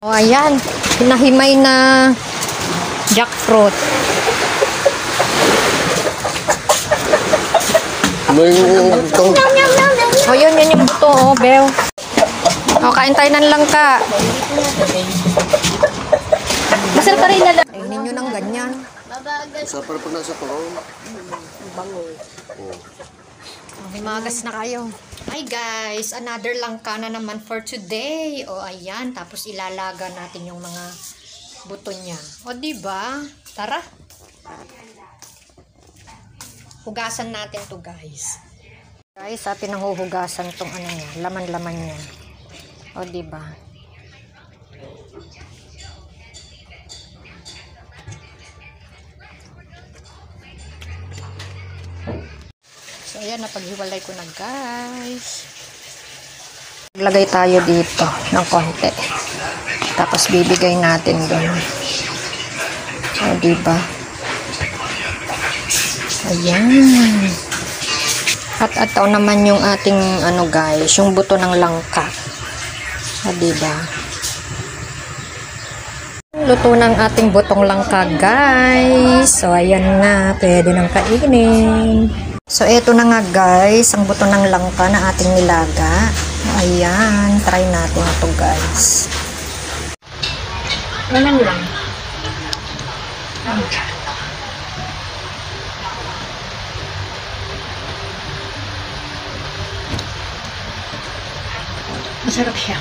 O, ayan. Pinahimay na jackfruit. O, yun yung buto, oh, Bew. O, kain tayo ng langka. Masarap pa rin na lang. Kainin nyo ng ganyan. Masarap pa pag nasa turon. Bango. Okay, magas na kayo. Hi guys, another langka na naman for today. O ayan, tapos ilalaga natin yung mga buto niya. O diba? Tara. Hugasan natin to guys. Guys, atin ang huhugasan tong ano niya, laman-laman niya. O diba? So, ayan, napaghiwalay ko na, guys. Maglagay tayo dito ng konti. Tapos, bibigay natin doon. O, diba? Ayan. At ito naman yung ating, ano, guys, yung buto ng langka. O, diba? Luto ng ating butong langka, guys. So, ayan na. Pwede nang kainin. So, eto na nga guys, ang buto ng langka na ating nilaga. Ayan, try natin ito guys. Ganun lang. Masarap siya.